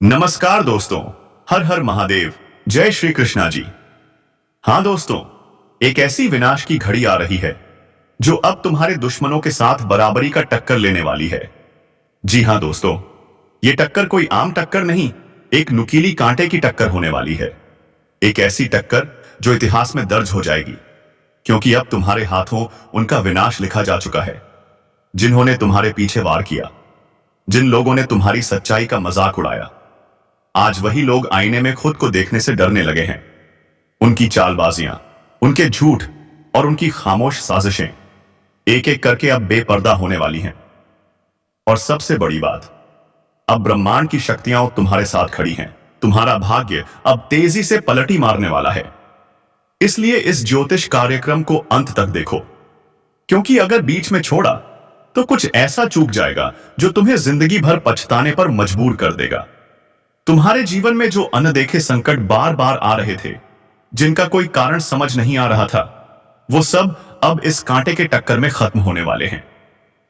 नमस्कार दोस्तों। हर हर महादेव। जय श्री कृष्णा जी। हाँ दोस्तों, एक ऐसी विनाश की घड़ी आ रही है जो अब तुम्हारे दुश्मनों के साथ बराबरी का टक्कर लेने वाली है। जी हाँ दोस्तों, ये टक्कर कोई आम टक्कर नहीं, एक नुकीली कांटे की टक्कर होने वाली है। एक ऐसी टक्कर जो इतिहास में दर्ज हो जाएगी, क्योंकि अब तुम्हारे हाथों उनका विनाश लिखा जा चुका है जिन्होंने तुम्हारे पीछे वार किया, जिन लोगों ने तुम्हारी सच्चाई का मजाक उड़ाया। आज वही लोग आईने में खुद को देखने से डरने लगे हैं। उनकी चालबाजियां, उनके झूठ और उनकी खामोश साजिशें एक एक करके अब बेपर्दा होने वाली हैं। और सबसे बड़ी बात, अब ब्रह्मांड की शक्तियां तुम्हारे साथ खड़ी हैं। तुम्हारा भाग्य अब तेजी से पलटी मारने वाला है। इसलिए इस ज्योतिष कार्यक्रम को अंत तक देखो, क्योंकि अगर बीच में छोड़ा तो कुछ ऐसा चूक जाएगा जो तुम्हें जिंदगी भर पछताने पर मजबूर कर देगा। तुम्हारे जीवन में जो अनदेखे संकट बार बार आ रहे थे, जिनका कोई कारण समझ नहीं आ रहा था, वो सब अब इस कांटे के टक्कर में खत्म होने वाले हैं।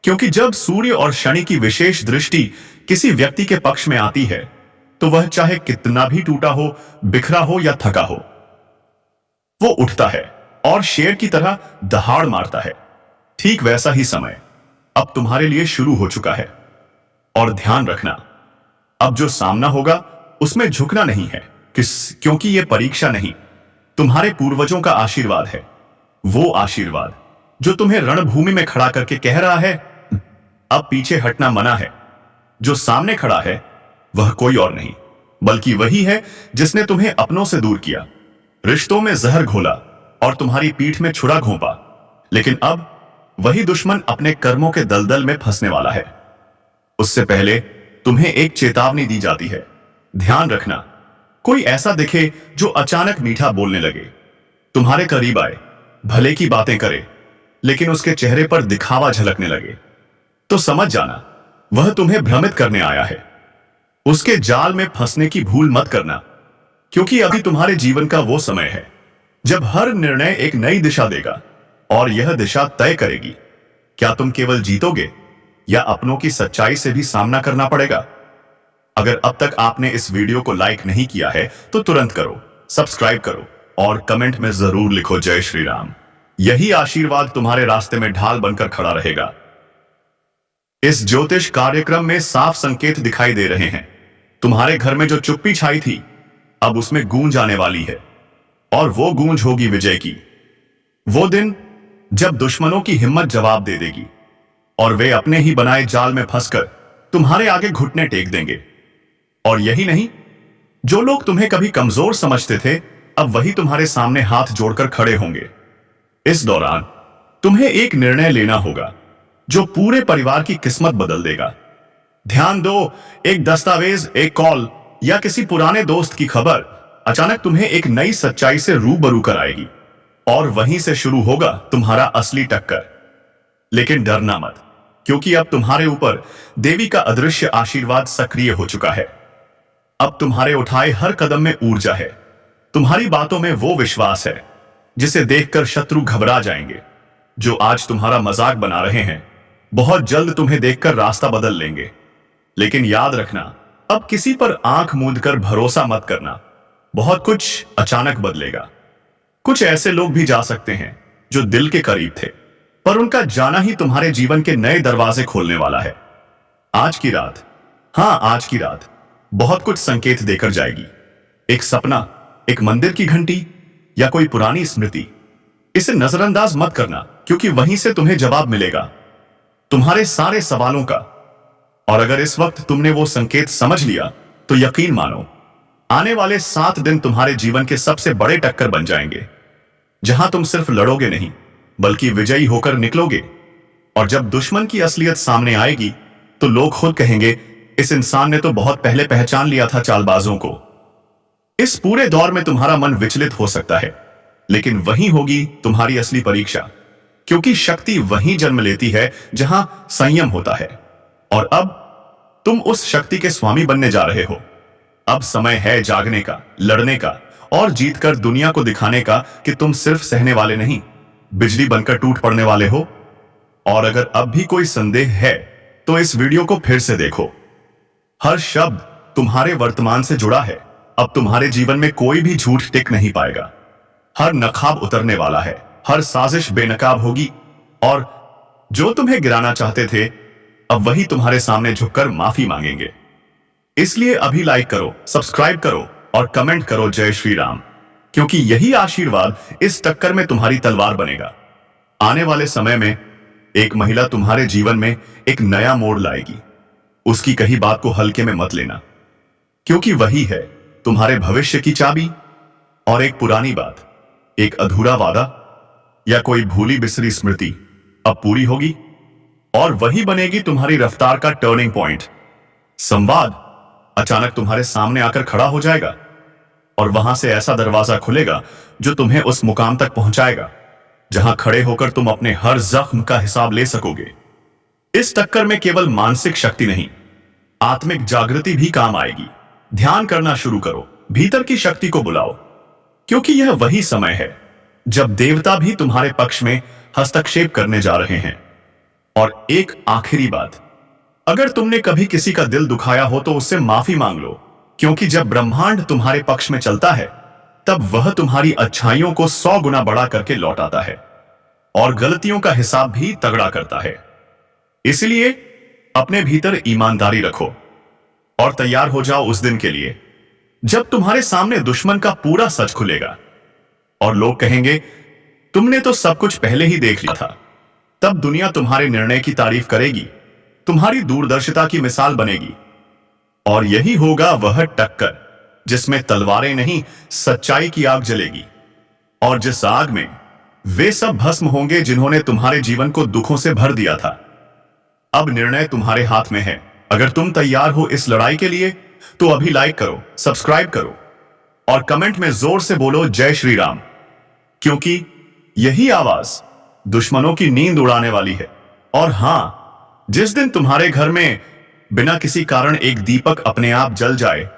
क्योंकि जब सूर्य और शनि की विशेष दृष्टि किसी व्यक्ति के पक्ष में आती है, तो वह चाहे कितना भी टूटा हो, बिखरा हो या थका हो, वो उठता है और शेर की तरह दहाड़ मारता है। ठीक वैसा ही समय अब तुम्हारे लिए शुरू हो चुका है। और ध्यान रखना, अब जो सामना होगा उसमें झुकना नहीं है, क्योंकि यह परीक्षा नहीं, तुम्हारे पूर्वजों का आशीर्वाद है। वो आशीर्वाद जो तुम्हें रणभूमि में खड़ा करके कह रहा है, अब पीछे हटना मना है। जो सामने खड़ा है वह कोई और नहीं, बल्कि वही है जिसने तुम्हें अपनों से दूर किया, रिश्तों में जहर घोला और तुम्हारी पीठ में छुरा घोंपा। लेकिन अब वही दुश्मन अपने कर्मों के दलदल में फंसने वाला है। उससे पहले तुम्हें एक चेतावनी दी जाती है। ध्यान रखना, कोई ऐसा दिखे जो अचानक मीठा बोलने लगे, तुम्हारे करीब आए, भले की बातें करे, लेकिन उसके चेहरे पर दिखावा झलकने लगे, तो समझ जाना वह तुम्हें भ्रमित करने आया है। उसके जाल में फंसने की भूल मत करना, क्योंकि अभी तुम्हारे जीवन का वो समय है जब हर निर्णय एक नई दिशा देगा, और यह दिशा तय करेगी क्या तुम केवल जीतोगे या अपनों की सच्चाई से भी सामना करना पड़ेगा। अगर अब तक आपने इस वीडियो को लाइक नहीं किया है तो तुरंत करो, सब्सक्राइब करो और कमेंट में जरूर लिखो जय श्री राम। यही आशीर्वाद तुम्हारे रास्ते में ढाल बनकर खड़ा रहेगा। इस ज्योतिष कार्यक्रम में साफ संकेत दिखाई दे रहे हैं। तुम्हारे घर में जो चुप्पी छाई थी, अब उसमें गूंज आने वाली है, और वो गूंज होगी विजय की। वो दिन जब दुश्मनों की हिम्मत जवाब दे देगी और वे अपने ही बनाए जाल में फंसकर तुम्हारे आगे घुटने टेक देंगे। और यही नहीं, जो लोग तुम्हें कभी कमजोर समझते थे, अब वही तुम्हारे सामने हाथ जोड़कर खड़े होंगे। इस दौरान तुम्हें एक निर्णय लेना होगा जो पूरे परिवार की किस्मत बदल देगा। ध्यान दो, एक दस्तावेज, एक कॉल या किसी पुराने दोस्त की खबर अचानक तुम्हें एक नई सच्चाई से रूबरू कराएगी, और वहीं से शुरू होगा तुम्हारा असली टक्कर। लेकिन डरना मत, क्योंकि अब तुम्हारे ऊपर देवी का अदृश्य आशीर्वाद सक्रिय हो चुका है। अब तुम्हारे उठाए हर कदम में ऊर्जा है, तुम्हारी बातों में वो विश्वास है जिसे देखकर शत्रु घबरा जाएंगे। जो आज तुम्हारा मजाक बना रहे हैं, बहुत जल्द तुम्हें देखकर रास्ता बदल लेंगे। लेकिन याद रखना, अब किसी पर आंख मूंद कर भरोसा मत करना। बहुत कुछ अचानक बदलेगा। कुछ ऐसे लोग भी जा सकते हैं जो दिल के करीब थे, पर उनका जाना ही तुम्हारे जीवन के नए दरवाजे खोलने वाला है। आज की रात, हाँ आज की रात बहुत कुछ संकेत देकर जाएगी। एक सपना, एक मंदिर की घंटी या कोई पुरानी स्मृति। इसे नजरअंदाज मत करना, क्योंकि वहीं से तुम्हें जवाब मिलेगा तुम्हारे सारे सवालों का। और अगर इस वक्त तुमने वो संकेत समझ लिया, तो यकीन मानो, आने वाले 7 दिन तुम्हारे जीवन के सबसे बड़े टक्कर बन जाएंगे, जहां तुम सिर्फ लड़ोगे नहीं, बल्कि विजयी होकर निकलोगे। और जब दुश्मन की असलियत सामने आएगी, तो लोग खुद कहेंगे, इस इंसान ने तो बहुत पहले पहचान लिया था चालबाजों को। इस पूरे दौर में तुम्हारा मन विचलित हो सकता है, लेकिन वही होगी तुम्हारी असली परीक्षा, क्योंकि शक्ति वहीं जन्म लेती है जहां संयम होता है। और अब तुम उस शक्ति के स्वामी बनने जा रहे हो। अब समय है जागने का, लड़ने का और जीतकर दुनिया को दिखाने का कि तुम सिर्फ सहने वाले नहीं, बिजली बनकर टूट पड़ने वाले हो। और अगर अब भी कोई संदेह है, तो इस वीडियो को फिर से देखो। हर शब्द, तुम्हारे वर्तमान से जुड़ा है। अब तुम्हारे जीवन में कोई भी झूठ टिक नहीं पाएगा। हर नकाब उतरने वाला है, हर साजिश बेनकाब होगी, और जो तुम्हें गिराना चाहते थे अब वही तुम्हारे सामने झुककर माफी मांगेंगे। इसलिए अभी लाइक करो, सब्सक्राइब करो और कमेंट करो जय श्री राम, क्योंकि यही आशीर्वाद इस टक्कर में तुम्हारी तलवार बनेगा। आने वाले समय में एक महिला तुम्हारे जीवन में एक नया मोड़ लाएगी। उसकी कही बात को हल्के में मत लेना, क्योंकि वही है तुम्हारे भविष्य की चाबी। और एक पुरानी बात, एक अधूरा वादा या कोई भूली बिसरी स्मृति अब पूरी होगी, और वही बनेगी तुम्हारी रफ्तार का टर्निंग पॉइंट। संवाद अचानक तुम्हारे सामने आकर खड़ा हो जाएगा, और वहां से ऐसा दरवाजा खुलेगा जो तुम्हें उस मुकाम तक पहुंचाएगा जहां खड़े होकर तुम अपने हर जख्म का हिसाब ले सकोगे। इस टक्कर में केवल मानसिक शक्ति नहीं, आत्मिक जागृति भी काम आएगी। ध्यान करना शुरू करो, भीतर की शक्ति को बुलाओ, क्योंकि यह वही समय है जब देवता भी तुम्हारे पक्ष में हस्तक्षेप करने जा रहे हैं। और एक आखिरी बात, अगर तुमने कभी किसी का दिल दुखाया हो तो उससे माफी मांग लो, क्योंकि जब ब्रह्मांड तुम्हारे पक्ष में चलता है तब वह तुम्हारी अच्छाइयों को 100 गुना बड़ा करके लौटाता है और गलतियों का हिसाब भी तगड़ा करता है। इसलिए अपने भीतर ईमानदारी रखो और तैयार हो जाओ उस दिन के लिए जब तुम्हारे सामने दुश्मन का पूरा सच खुलेगा और लोग कहेंगे तुमने तो सब कुछ पहले ही देख लिया था। तब दुनिया तुम्हारे निर्णय की तारीफ करेगी, तुम्हारी दूरदर्शिता की मिसाल बनेगी, और यही होगा वह टक्कर जिसमें तलवारें नहीं सच्चाई की आग जलेगी। और जिस आग में वे सब भस्म होंगे जिन्होंने तुम्हारे जीवन को दुखों से भर दिया था। अब निर्णय तुम्हारे हाथ में है। अगर तुम तैयार हो इस लड़ाई के लिए तो अभी लाइक करो, सब्सक्राइब करो और कमेंट में जोर से बोलो जय श्री राम, क्योंकि यही आवाज दुश्मनों की नींद उड़ाने वाली है। और हां, जिस दिन तुम्हारे घर में बिना किसी कारण एक दीपक अपने आप जल जाए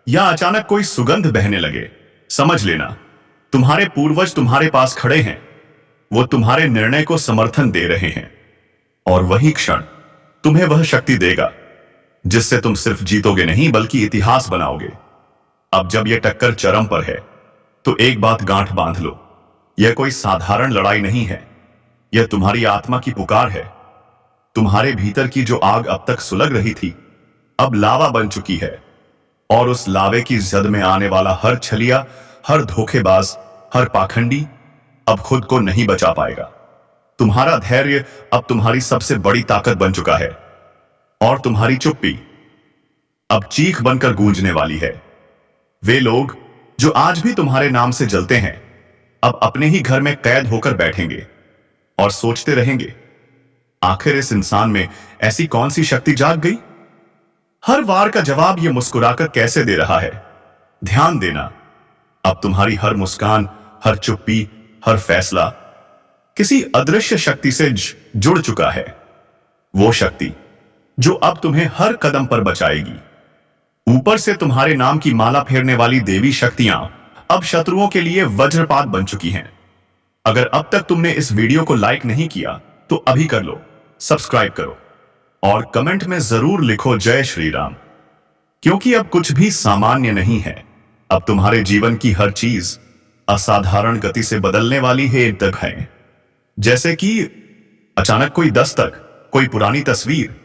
या अचानक कोई सुगंध बहने लगे, समझ लेना तुम्हारे पूर्वज तुम्हारे पास खड़े हैं। वो तुम्हारे निर्णय को समर्थन दे रहे हैं, और वही क्षण तुम्हें वह शक्ति देगा जिससे तुम सिर्फ जीतोगे नहीं बल्कि इतिहास बनाओगे। अब जब यह टक्कर चरम पर है तो एक बात गांठ बांध लो, यह कोई साधारण लड़ाई नहीं है, यह तुम्हारी आत्मा की पुकार है। तुम्हारे भीतर की जो आग अब तक सुलग रही थी अब लावा बन चुकी है, और उस लावे की जद में आने वाला हर छलिया, हर धोखेबाज, हर पाखंडी अब खुद को नहीं बचा पाएगा। तुम्हारा धैर्य अब तुम्हारी सबसे बड़ी ताकत बन चुका है, और तुम्हारी चुप्पी अब चीख बनकर गूंजने वाली है। वे लोग जो आज भी तुम्हारे नाम से जलते हैं अब अपने ही घर में कैद होकर बैठेंगे और सोचते रहेंगे, आखिर इस इंसान में ऐसी कौन सी शक्ति जाग गई। हर वार का जवाब ये मुस्कुराकर कैसे दे रहा है। ध्यान देना, अब तुम्हारी हर मुस्कान, हर चुप्पी, हर फैसला किसी अदृश्य शक्ति से जुड़ चुका है। वो शक्ति जो अब तुम्हें हर कदम पर बचाएगी। ऊपर से तुम्हारे नाम की माला फेरने वाली देवी शक्तियां अब शत्रुओं के लिए वज्रपात बन चुकी हैं। अगर अब तक तुमने इस वीडियो को लाइक नहीं किया तो अभी कर लो, सब्सक्राइब करो और कमेंट में जरूर लिखो जय श्री राम, क्योंकि अब कुछ भी सामान्य नहीं है। अब तुम्हारे जीवन की हर चीज असाधारण गति से बदलने वाली है। एक है जैसे कि अचानक कोई दस्तक, कोई पुरानी तस्वीर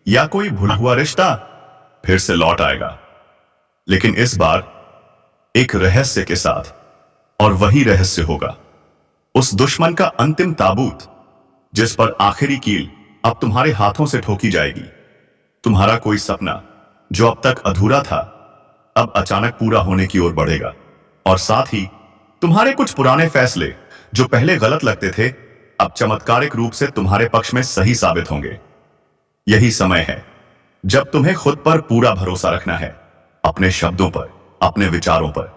या कोई भूला हुआ रिश्ता फिर से लौट आएगा, लेकिन इस बार एक रहस्य के साथ। और वही रहस्य होगा उस दुश्मन का अंतिम ताबूत जिस पर आखिरी कील अब तुम्हारे हाथों से ठोकी जाएगी। तुम्हारा कोई सपना जो अब तक अधूरा था अब अचानक पूरा होने की ओर बढ़ेगा, और साथ ही तुम्हारे कुछ पुराने फैसले जो पहले गलत लगते थे अब चमत्कारिक रूप से तुम्हारे पक्ष में सही साबित होंगे। यही समय है जब तुम्हें खुद पर पूरा भरोसा रखना है, अपने शब्दों पर, अपने विचारों पर,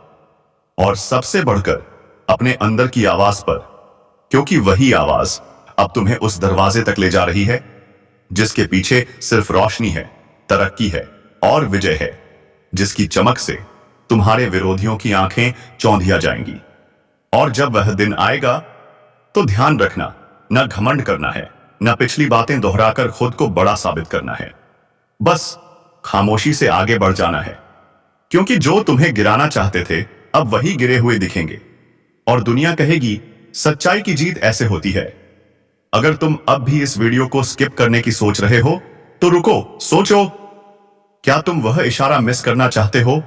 और सबसे बढ़कर अपने अंदर की आवाज पर, क्योंकि वही आवाज अब तुम्हें उस दरवाजे तक ले जा रही है जिसके पीछे सिर्फ रोशनी है, तरक्की है और विजय है, जिसकी चमक से तुम्हारे विरोधियों की आंखें चौंधिया जाएंगी। और जब वह दिन आएगा तो ध्यान रखना, न घमंड करना है, न पिछली बातें दोहराकर खुद को बड़ा साबित करना है, बस खामोशी से आगे बढ़ जाना है। क्योंकि जो तुम्हें गिराना चाहते थे अब वही गिरे हुए दिखेंगे और दुनिया कहेगी सच्चाई की जीत ऐसे होती है। अगर तुम अब भी इस वीडियो को स्किप करने की सोच रहे हो तो रुको, सोचो, क्या तुम वह इशारा मिस करना चाहते हो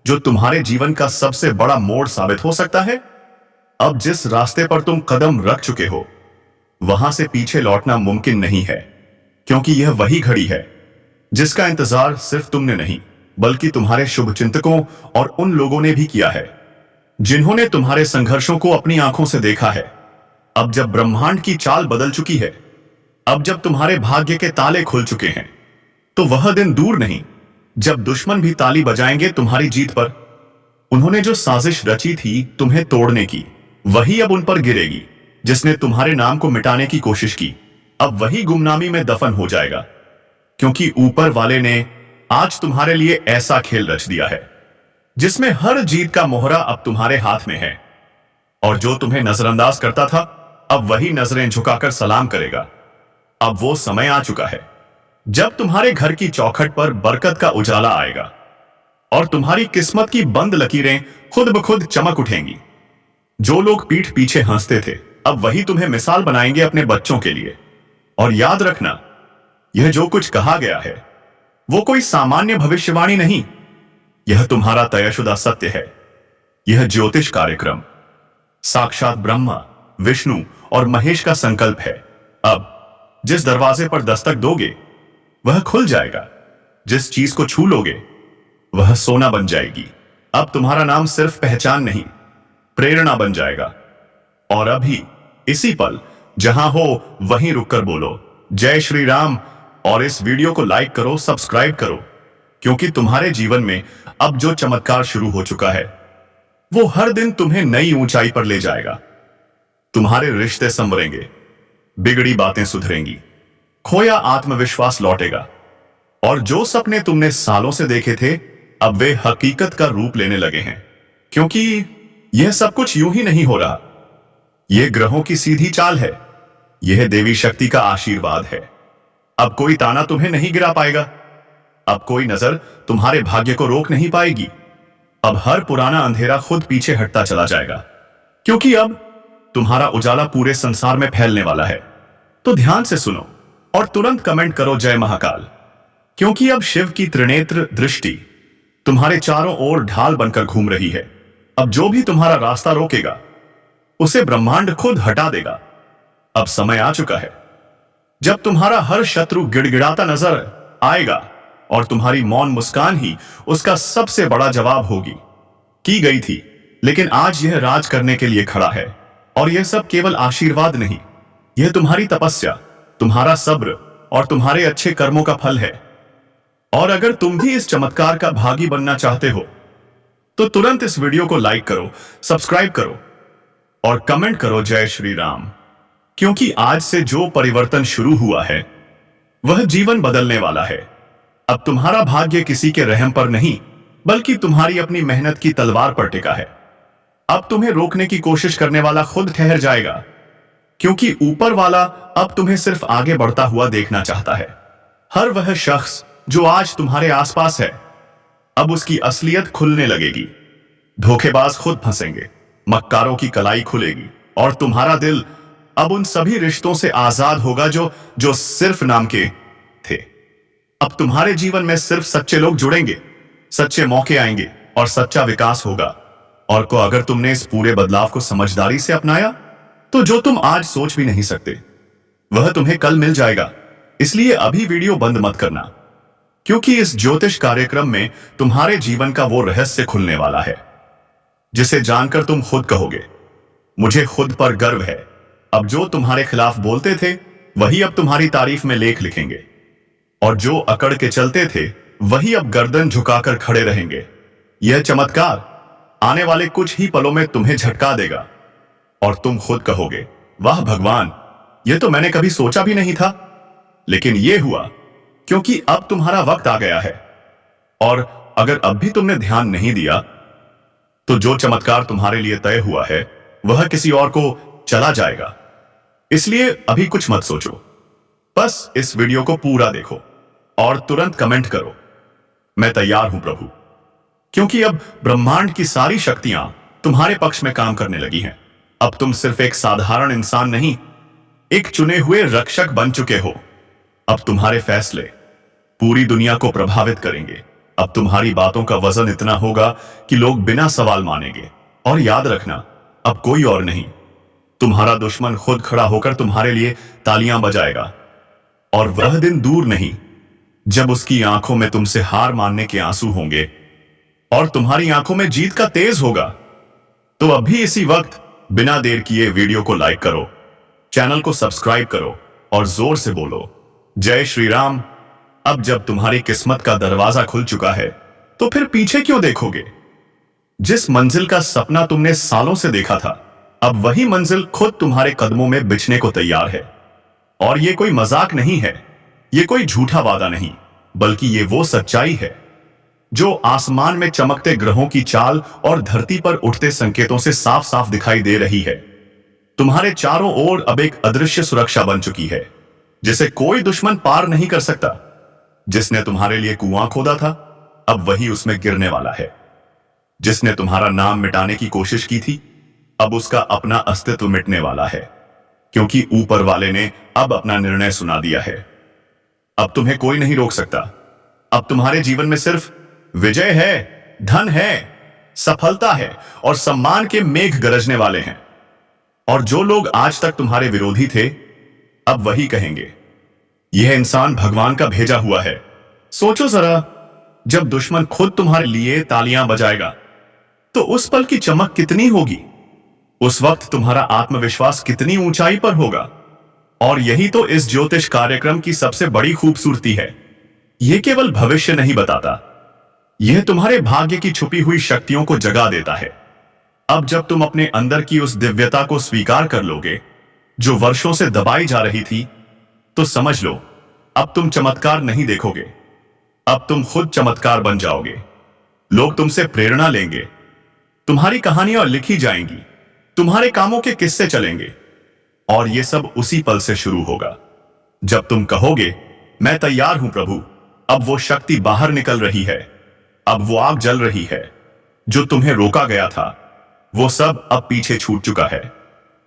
जो तुम्हारे जीवन का सबसे बड़ा मोड़ साबित हो सकता है? अब जिस रास्ते पर तुम कदम रख चुके हो वहां से पीछे लौटना मुमकिन नहीं है, क्योंकि यह वही घड़ी है जिसका इंतजार सिर्फ तुमने नहीं बल्कि तुम्हारे शुभचिंतकों और उन लोगों ने भी किया है जिन्होंने तुम्हारे संघर्षों को अपनी आंखों से देखा है। अब जब ब्रह्मांड की चाल बदल चुकी है, अब जब तुम्हारे भाग्य के ताले खुल चुके हैं, तो वह दिन दूर नहीं जब दुश्मन भी ताली बजाएंगे तुम्हारी जीत पर। उन्होंने जो साजिश रची थी तुम्हें तोड़ने की, वही अब उन पर गिरेगी। जिसने तुम्हारे नाम को मिटाने की कोशिश की अब वही गुमनामी में दफन हो जाएगा, क्योंकि ऊपर वाले ने आज तुम्हारे लिए ऐसा खेल रच दिया है जिसमें हर जीत का मोहरा अब तुम्हारे हाथ में है। और जो तुम्हें नजरअंदाज करता था अब वही नजरें झुकाकर सलाम करेगा। अब वो समय आ चुका है जब तुम्हारे घर की चौखट पर बरकत का उजाला आएगा और तुम्हारी किस्मत की बंद लकीरें खुद ब खुद चमक उठेंगी। जो लोग पीठ पीछे हंसते थे अब वही तुम्हें मिसाल बनाएंगे अपने बच्चों के लिए। और याद रखना, यह जो कुछ कहा गया है वो कोई सामान्य भविष्यवाणी नहीं, यह तुम्हारा तयशुदा सत्य है। यह ज्योतिष कार्यक्रम साक्षात ब्रह्मा, विष्णु और महेश का संकल्प है। अब जिस दरवाजे पर दस्तक दोगे वह खुल जाएगा, जिस चीज को छू लोगे वह सोना बन जाएगी। अब तुम्हारा नाम सिर्फ पहचान नहीं, प्रेरणा बन जाएगा। और अभी इसी पल जहां हो वहीं रुककर बोलो जय श्री राम, और इस वीडियो को लाइक करो, सब्सक्राइब करो, क्योंकि तुम्हारे जीवन में अब जो चमत्कार शुरू हो चुका है वो हर दिन तुम्हें नई ऊंचाई पर ले जाएगा। तुम्हारे रिश्ते संवरेंगे, बिगड़ी बातें सुधरेंगी, खोया आत्मविश्वास लौटेगा, और जो सपने तुमने सालों से देखे थे अब वे हकीकत का रूप लेने लगे हैं। क्योंकि यह सब कुछ यूं ही नहीं हो रहा, यह ग्रहों की सीधी चाल है, यह देवी शक्ति का आशीर्वाद है। अब कोई ताना तुम्हें नहीं गिरा पाएगा, अब कोई नजर तुम्हारे भाग्य को रोक नहीं पाएगी। अब हर पुराना अंधेरा खुद पीछे हटता चला जाएगा, क्योंकि अब तुम्हारा उजाला पूरे संसार में फैलने वाला है। तो ध्यान से सुनो और तुरंत कमेंट करो जय महाकाल, क्योंकि अब शिव की त्रिनेत्र दृष्टि तुम्हारे चारों ओर ढाल बनकर घूम रही है। अब जो भी तुम्हारा रास्ता रोकेगा उसे ब्रह्मांड खुद हटा देगा। अब समय आ चुका है जब तुम्हारा हर शत्रु गिड़गिड़ाता नजर आएगा और तुम्हारी मौन मुस्कान ही उसका सबसे बड़ा जवाब होगी। की गई थी, लेकिन आज यह राज करने के लिए खड़ा है। और यह सब केवल आशीर्वाद नहीं, यह तुम्हारी तपस्या, तुम्हारा सब्र और तुम्हारे अच्छे कर्मों का फल है। और अगर तुम भी इस चमत्कार का भागी बनना चाहते हो तो तुरंत इस वीडियो को लाइक करो, सब्सक्राइब करो और कमेंट करो जय श्री राम, क्योंकि आज से जो परिवर्तन शुरू हुआ है वह जीवन बदलने वाला है। अब तुम्हारा भाग्य किसी के रहम पर नहीं बल्कि तुम्हारी अपनी मेहनत की तलवार पर टिका है। अब तुम्हें रोकने की कोशिश करने वाला खुद ठहर जाएगा, क्योंकि ऊपर वाला अब तुम्हें सिर्फ आगे बढ़ता हुआ देखना चाहता है। हर वह शख्स जो आज तुम्हारे आसपास है अब उसकी असलियत खुलने लगेगी। धोखेबाज खुद फंसेंगे, मक्कारों की कलाई खुलेगी और तुम्हारा दिल अब उन सभी रिश्तों से आजाद होगा जो सिर्फ नाम के थे। अब तुम्हारे जीवन में सिर्फ सच्चे लोग जुड़ेंगे, सच्चे मौके आएंगे और सच्चा विकास होगा। और को अगर तुमने इस पूरे बदलाव को समझदारी से अपनाया तो जो तुम आज सोच भी नहीं सकते वह तुम्हें कल मिल जाएगा। इसलिए अभी वीडियो बंद मत करना, क्योंकि इस ज्योतिष कार्यक्रम में तुम्हारे जीवन का वो रहस्य खुलने वाला है जिसे जानकर तुम खुद कहोगे मुझे खुद पर गर्व है। अब जो तुम्हारे खिलाफ बोलते थे वही अब तुम्हारी तारीफ में लेख लिखेंगे, और जो अकड़ के चलते थे वही अब गर्दन झुकाकर खड़े रहेंगे। यह चमत्कार आने वाले कुछ ही पलों में तुम्हें झटका देगा और तुम खुद कहोगे वाह भगवान, यह तो मैंने कभी सोचा भी नहीं था। लेकिन यह हुआ क्योंकि अब तुम्हारा वक्त आ गया है। और अगर अब भी तुमने ध्यान नहीं दिया तो जो चमत्कार तुम्हारे लिए तय हुआ है वह किसी और को चला जाएगा। इसलिए अभी कुछ मत सोचो, बस इस वीडियो को पूरा देखो और तुरंत कमेंट करो मैं तैयार हूं प्रभु। क्योंकि अब ब्रह्मांड की सारी शक्तियां तुम्हारे पक्ष में काम करने लगी हैं। अब तुम सिर्फ एक साधारण इंसान नहीं, एक चुने हुए रक्षक बन चुके हो। अब तुम्हारे फैसले पूरी दुनिया को प्रभावित करेंगे। अब तुम्हारी बातों का वजन इतना होगा कि लोग बिना सवाल मानेंगे। और याद रखना, अब कोई और नहीं, तुम्हारा दुश्मन खुद खड़ा होकर तुम्हारे लिए तालियां बजाएगा। और वह दिन दूर नहीं जब उसकी आंखों में तुमसे हार मानने के आंसू होंगे और तुम्हारी आंखों में जीत का तेज होगा। तो अभी इसी वक्त बिना देर किए वीडियो को लाइक करो, चैनल को सब्सक्राइब करो और जोर से बोलो जय श्री राम। अब जब तुम्हारी किस्मत का दरवाजा खुल चुका है तो फिर पीछे क्यों देखोगे? जिस मंजिल का सपना तुमने सालों से देखा था, अब वही मंजिल खुद तुम्हारे कदमों में बिछने को तैयार है। और ये कोई मजाक नहीं है, ये कोई झूठा वादा नहीं, बल्कि ये वो सच्चाई है जो आसमान में चमकते ग्रहों की चाल और धरती पर उठते संकेतों से साफ साफ दिखाई दे रही है। तुम्हारे चारों ओर अब एक अदृश्य सुरक्षा बन चुकी है जिसे कोई दुश्मन पार नहीं कर सकता। जिसने तुम्हारे लिए कुआं खोदा था, अब वही उसमें गिरने वाला है। जिसने तुम्हारा नाम मिटाने की कोशिश की थी, अब उसका अपना अस्तित्व मिटने वाला है, क्योंकि ऊपर वाले ने अब अपना निर्णय सुना दिया है। अब तुम्हें कोई नहीं रोक सकता। अब तुम्हारे जीवन में सिर्फ विजय है, धन है, सफलता है और सम्मान के मेघ गरजने वाले हैं। और जो लोग आज तक तुम्हारे विरोधी थे, अब वही कहेंगे, यह इंसान भगवान का भेजा हुआ है। सोचो जरा, जब दुश्मन खुद तुम्हारे लिए तालियां बजाएगा तो उस पल की चमक कितनी होगी। उस वक्त तुम्हारा आत्मविश्वास कितनी ऊंचाई पर होगा। और यही तो इस ज्योतिष कार्यक्रम की सबसे बड़ी खूबसूरती है। यह केवल भविष्य नहीं बताता, यह तुम्हारे भाग्य की छुपी हुई शक्तियों को जगा देता है। अब जब तुम अपने अंदर की उस दिव्यता को स्वीकार कर लोगे जो वर्षों से दबाई जा रही थी, तो समझ लो, अब तुम चमत्कार नहीं देखोगे, अब तुम खुद चमत्कार बन जाओगे। लोग तुमसे प्रेरणा लेंगे, तुम्हारी कहानियां लिखी जाएंगी, तुम्हारे कामों के किस्से चलेंगे। और यह सब उसी पल से शुरू होगा जब तुम कहोगे, मैं तैयार हूं प्रभु। अब वो शक्ति बाहर निकल रही है, अब वो आग जल रही है। जो तुम्हें रोका गया था, वो सब अब पीछे छूट चुका है।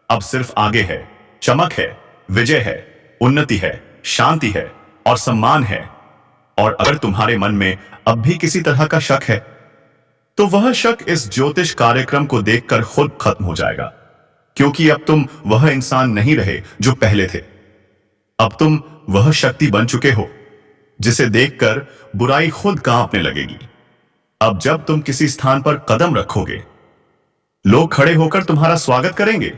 अब सिर्फ आगे है, चमक है, विजय है, उन्नति है, शांति है और सम्मान है। और अगर तुम्हारे मन में अब भी किसी तरह का शक है, तो वह शक इस ज्योतिष कार्यक्रम को देखकर खुद खत्म हो जाएगा। क्योंकि अब तुम वह इंसान नहीं रहे जो पहले थे। अब तुम वह शक्ति बन चुके हो जिसे देखकर बुराई खुद कांपने लगेगी। अब जब तुम किसी स्थान पर कदम रखोगे, लोग खड़े होकर तुम्हारा स्वागत करेंगे।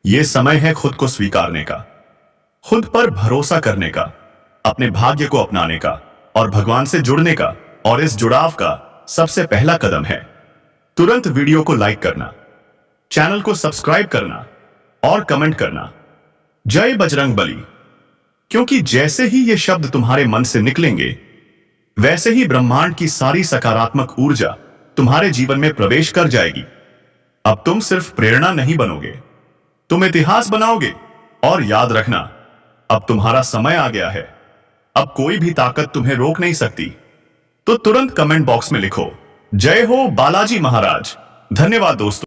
यह समय है खुद को स्वीकारने का, खुद पर भरोसा करने का, अपने भाग्य को अपनाने का और भगवान से जुड़ने का। और इस जुड़ाव का सबसे पहला कदम है तुरंत वीडियो को लाइक करना, चैनल को सब्सक्राइब करना और कमेंट करना, जय बजरंग बली। क्योंकि जैसे ही ये शब्द तुम्हारे मन से निकलेंगे, वैसे ही ब्रह्मांड की सारी सकारात्मक ऊर्जा तुम्हारे जीवन में प्रवेश कर जाएगी। अब तुम सिर्फ प्रेरणा नहीं बनोगे, तुम इतिहास बनाओगे। और याद रखना, अब तुम्हारा समय आ गया है, अब कोई भी ताकत तुम्हें रोक नहीं सकती। तो तुरंत कमेंट बॉक्स में लिखो, जय हो बालाजी महाराज। धन्यवाद दोस्तों।